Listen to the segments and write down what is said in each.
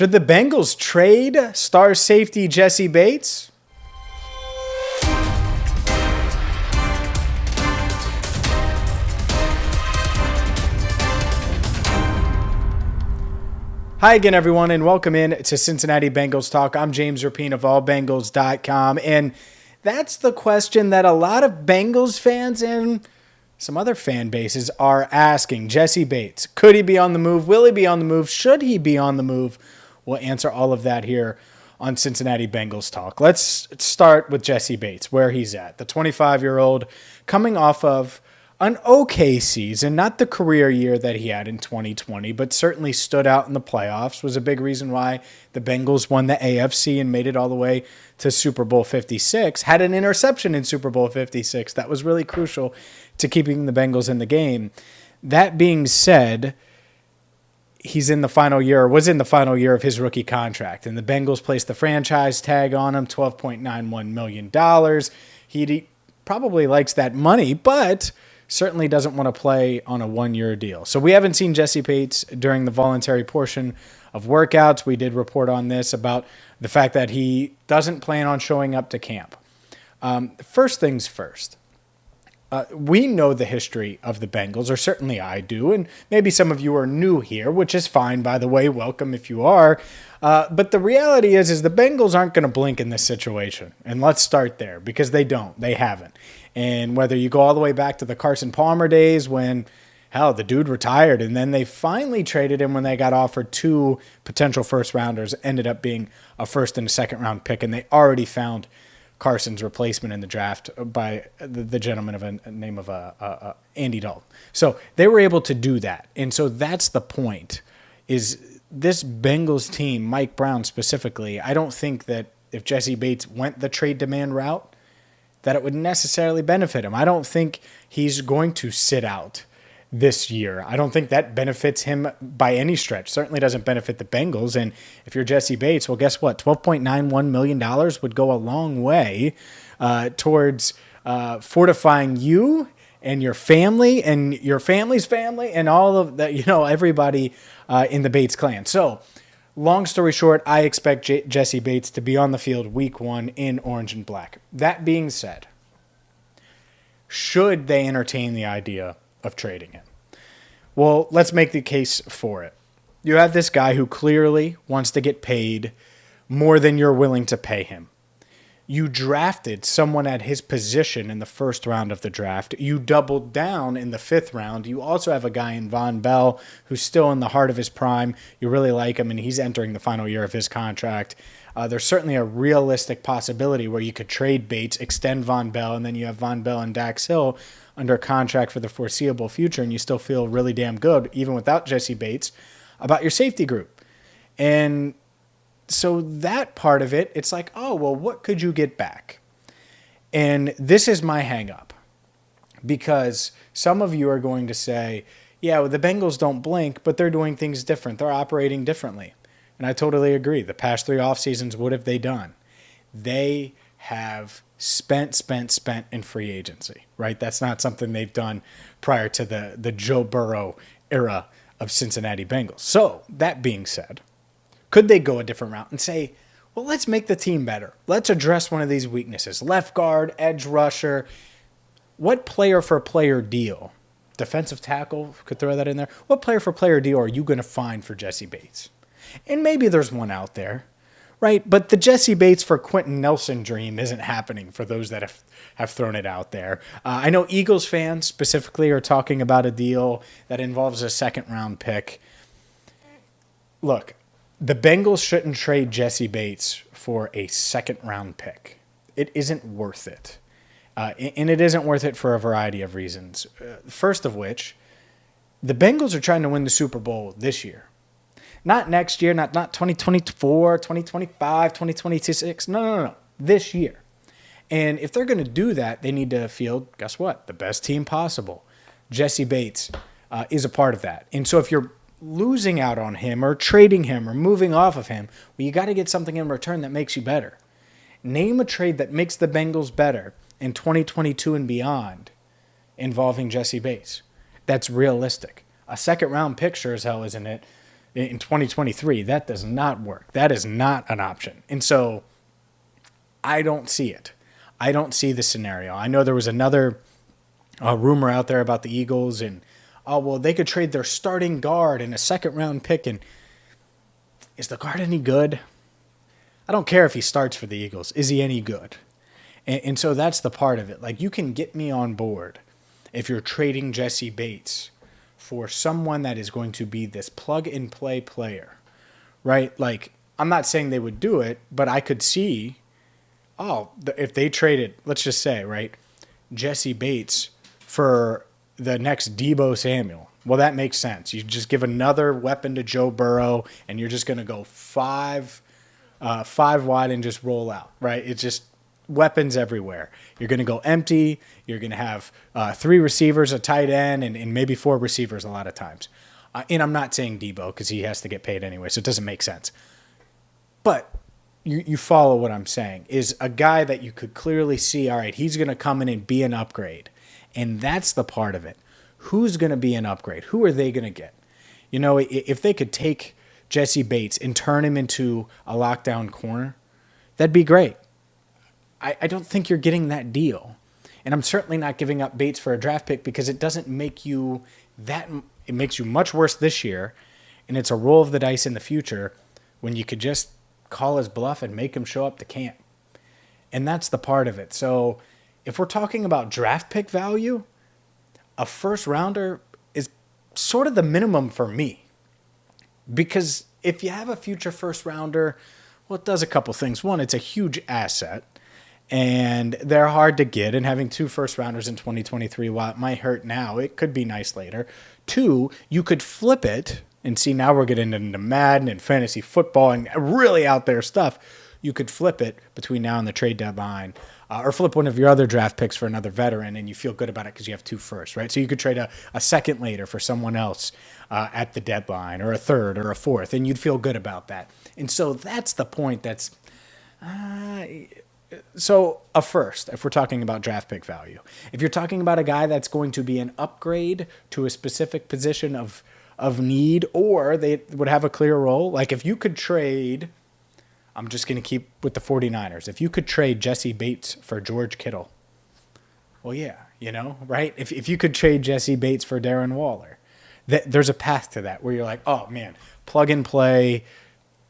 Should the Bengals trade star safety Jessie Bates? Hi again, everyone, and welcome in to Cincinnati Bengals Talk. I'm James Rapien of allbengals.com, and that's the question that a lot of Bengals fans and some other fan bases are asking. Jessie Bates, could he be on the move? Will he be on the move? Should he be on the move? We'll answer all of that here on Cincinnati Bengals Talk. Let's start with Jessie Bates, where he's at. The 25-year-old coming off of an okay season, not the career year that he had in 2020, but certainly stood out in the playoffs, was a big reason why the Bengals won the AFC and made it all the way to Super Bowl 56, had an interception in Super Bowl 56. That was really crucial to keeping the Bengals in the game. That being said, he's in the final year, or was in the final year of his rookie contract, and the Bengals placed the franchise tag on him, $12.91 million. He probably likes that money, but certainly doesn't want to play on a one-year deal. So we haven't seen Jessie Bates during the voluntary portion of workouts. We did report on this about the fact that he doesn't plan on showing up to camp. First things first. We know the history of the Bengals, or certainly I do, and maybe some of you are new here, which is fine, by the way. Welcome if you are. But the reality is the Bengals aren't going to blink in this situation. And let's start there, because they don't. They haven't. And whether you go all the way back to the Carson Palmer days when, hell, the dude retired, and then they finally traded him when they got offered two potential first-rounders, ended up being a first and a second-round pick, and they already found Carson's replacement in the draft by the gentleman of a name of Andy Dalton. So they were able to do that. And so that's the point, is this Bengals team, Mike Brown specifically, I don't think that if Jessie Bates went the trade demand route, that it would necessarily benefit him. I don't think he's going to sit out this year. I don't think that benefits him by any stretch. Certainly doesn't benefit the Bengals. And if you're Jessie Bates, well, guess what? $12.91 million would go a long way towards fortifying you and your family and your family's family and all of that, everybody in the Bates clan. So long story short, I expect Jessie Bates to be on the field week 1 in orange and black. That being said, should they entertain the idea of trading him? Well, let's make the case for it. You have this guy who clearly wants to get paid more than you're willing to pay him. You drafted someone at his position in the first round of the draft. You doubled down in the 5th round. You also have a guy in Von Bell who's still in the heart of his prime. You really like him, and he's entering the final year of his contract. There's certainly a realistic possibility where you could trade Bates, extend Von Bell, and then you have Von Bell and Dax Hill under contract for the foreseeable future, and you still feel really damn good, even without Jessie Bates, about your safety group. And so that part of it, it's like, oh, well, what could you get back? And this is my hang up, because some of you are going to say, yeah, well, the Bengals don't blink, but they're doing things different. They're operating differently. And I totally agree. The past 3 off seasons, what have they done? They have spent in free agency, right? That's not something they've done prior to the Joe Burrow era of Cincinnati Bengals. So that being said, could they go a different route and say, well, let's make the team better. Let's address one of these weaknesses. Left guard, edge rusher. What player-for-player deal? Defensive tackle, could throw that in there. What player-for-player deal are you going to find for Jessie Bates? And maybe there's one out there, right? But the Jessie Bates for Quentin Nelson dream isn't happening for those that have thrown it out there. I know Eagles fans specifically are talking about a deal that involves a 2nd-round pick. Look, the Bengals shouldn't trade Jessie Bates for a 2nd-round pick. It isn't worth it. And it isn't worth it for a variety of reasons. First of which, the Bengals are trying to win the Super Bowl this year. Not next year, not 2024, 2025, 2026. No. This year. And if they're going to do that, they need to field, guess what? The best team possible. Jessie Bates is a part of that. And so if you're losing out on him or trading him or moving off of him, well, you got to get something in return that makes you better. Name a trade that makes the Bengals better in 2022 and beyond involving Jessie Bates. That's realistic. A 2nd-round pick sure as hell isn't it. In 2023, that does not work. That is not an option. And so I don't see it. I don't see the scenario. I know there was another rumor out there about the Eagles and, oh, well, they could trade their starting guard and a second-round pick. And is the guard any good? I don't care if he starts for the Eagles. Is he any good? And so that's the part of it. Like, you can get me on board if you're trading Jessie Bates for someone that is going to be this plug-and-play player, right? Like, I'm not saying they would do it, but I could see, if they traded, let's just say, right, Jessie Bates for the next Deebo Samuel. Well, that makes sense. You just give another weapon to Joe Burrow, and you're just going to go five wide and just roll out, right? It's just weapons everywhere. You're going to go empty. You're going to have 3 receivers, a tight end, and maybe 4 receivers a lot of times. And I'm not saying Deebo because he has to get paid anyway, so it doesn't make sense. But you follow what I'm saying, is a guy that you could clearly see, all right, he's going to come in and be an upgrade. And that's the part of it. Who's going to be an upgrade? Who are they going to get? You know, if they could take Jessie Bates and turn him into a lockdown corner, that'd be great. I don't think you're getting that deal. And I'm certainly not giving up Bates for a draft pick because it doesn't make you it makes you much worse this year. And it's a roll of the dice in the future when you could just call his bluff and make him show up to camp. And that's the part of it. So if we're talking about draft pick value, a first rounder is sort of the minimum for me. Because if you have a future first rounder, well, it does a couple things. One, it's a huge asset. And they're hard to get, and having 2 first rounders in 2023, while it might hurt now, it could be nice later. 2, you could flip it, and see, now we're getting into Madden and fantasy football and really out there stuff. You could flip it between now and the trade deadline, or flip one of your other draft picks for another veteran, and you feel good about it because you have 2 firsts, right? So you could trade a second later for someone else at the deadline, or a third, or a fourth, and you'd feel good about that. And so that's the point that's... So a first, if we're talking about draft pick value. If you're talking about a guy that's going to be an upgrade to a specific position of need, or they would have a clear role, like if you could trade, I'm just going to keep with the 49ers. If you could trade Jessie Bates for George Kittle, well, yeah, you know, right? If you could trade Jessie Bates for Darren Waller, there's a path to that where you're like, oh, man, plug and play,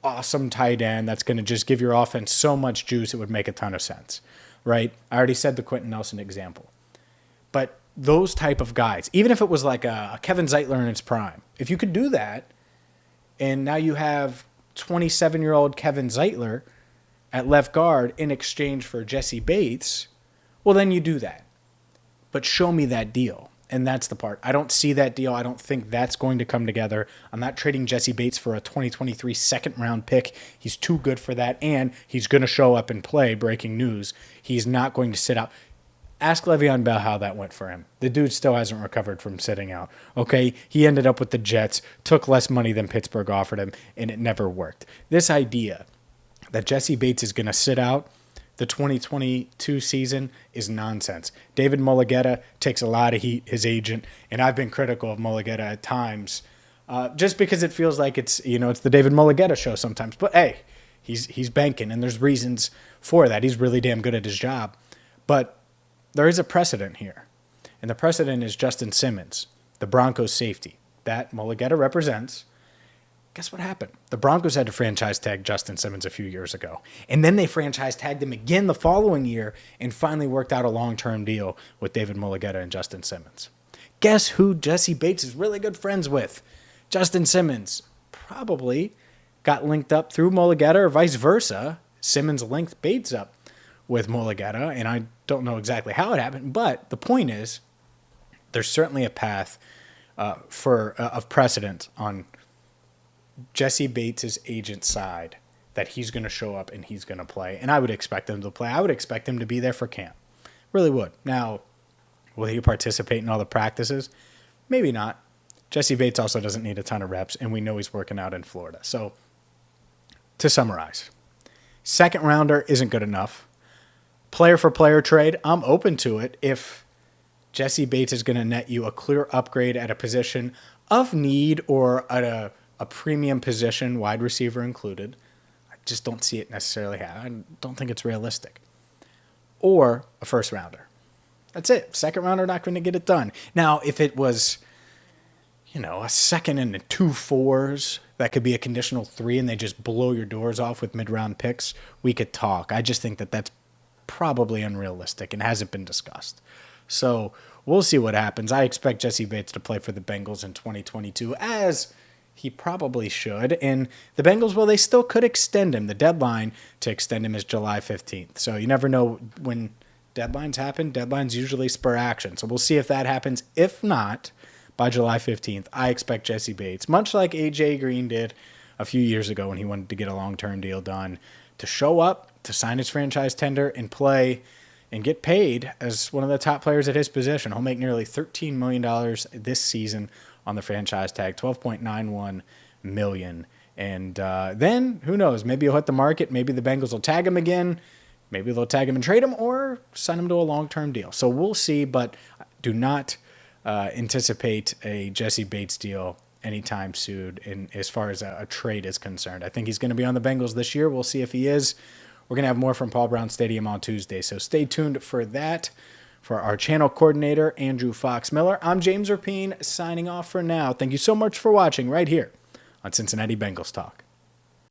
awesome tight end that's going to just give your offense so much juice it would make a ton of sense, right? I already said the Quentin Nelson example. But those type of guys, even if it was like a Kevin Zeitler in his prime, if you could do that, and now you have 27-year-old Kevin Zeitler at left guard in exchange for Jessie Bates, well, then you do that. But show me that deal. And that's the part. I don't see that deal. I don't think that's going to come together. I'm not trading Jessie Bates for a 2023 second-round pick. He's too good for that, and he's going to show up and play. Breaking news. He's not going to sit out. Ask Le'Veon Bell how that went for him. The dude still hasn't recovered from sitting out. Okay, he ended up with the Jets, took less money than Pittsburgh offered him, and it never worked. This idea that Jessie Bates is going to sit out the 2022 season is nonsense. David Mulligetta takes a lot of heat, his agent, and I've been critical of Mulligetta at times, just because it feels like it's the David Mulligetta show sometimes. But hey, he's banking, and there's reasons for that. He's really damn good at his job. But there is a precedent here, and the precedent is Justin Simmons, the Broncos safety that Mulligetta represents. Guess what happened? The Broncos had to franchise tag Justin Simmons a few years ago. And then they franchise tagged him again the following year and finally worked out a long-term deal with David Mulligetta and Justin Simmons. Guess who Jessie Bates is really good friends with? Justin Simmons. Probably got linked up through Mulligetta or vice versa. Simmons linked Bates up with Mulligetta, and I don't know exactly how it happened, but the point is there's certainly a path of precedent on Jessie Bates' agent's side that he's going to show up and he's going to play. And I would expect him to play. I would expect him to be there for camp. Really would. Now, will he participate in all the practices? Maybe not. Jessie Bates also doesn't need a ton of reps, and we know he's working out in Florida. So, to summarize, second rounder isn't good enough. Player for player trade, I'm open to it if Jessie Bates is going to net you a clear upgrade at a position of need or at a a premium position, wide receiver included. I just don't see it necessarily happening. I don't think it's realistic. Or a first rounder. That's it. Second rounder, not going to get it done. Now, if it was, a second and 2 4s, that could be a conditional 3, and they just blow your doors off with mid-round picks, we could talk. I just think that that's probably unrealistic and hasn't been discussed. So we'll see what happens. I expect Jessie Bates to play for the Bengals in 2022, as he probably should. And the Bengals, well, they still could extend him. The deadline to extend him is July 15th. So you never know when deadlines happen. Deadlines usually spur action. So we'll see if that happens. If not, by July 15th, I expect Jessie Bates, much like A.J. Green did a few years ago when he wanted to get a long-term deal done, to show up, to sign his franchise tender, and play and get paid as one of the top players at his position. He'll make nearly $13 million this season on the franchise tag, $12.91 million. And then, who knows, maybe he'll hit the market. Maybe the Bengals will tag him again. Maybe they'll tag him and trade him or sign him to a long-term deal. So we'll see, but do not anticipate a Jessie Bates deal anytime soon as far as a trade is concerned. I think he's going to be on the Bengals this year. We'll see if he is. We're going to have more from Paul Brown Stadium on Tuesday, so stay tuned for that. For our channel coordinator, Andrew Fox Miller, I'm James Rapien, signing off for now. Thank you so much for watching right here on Cincinnati Bengals Talk.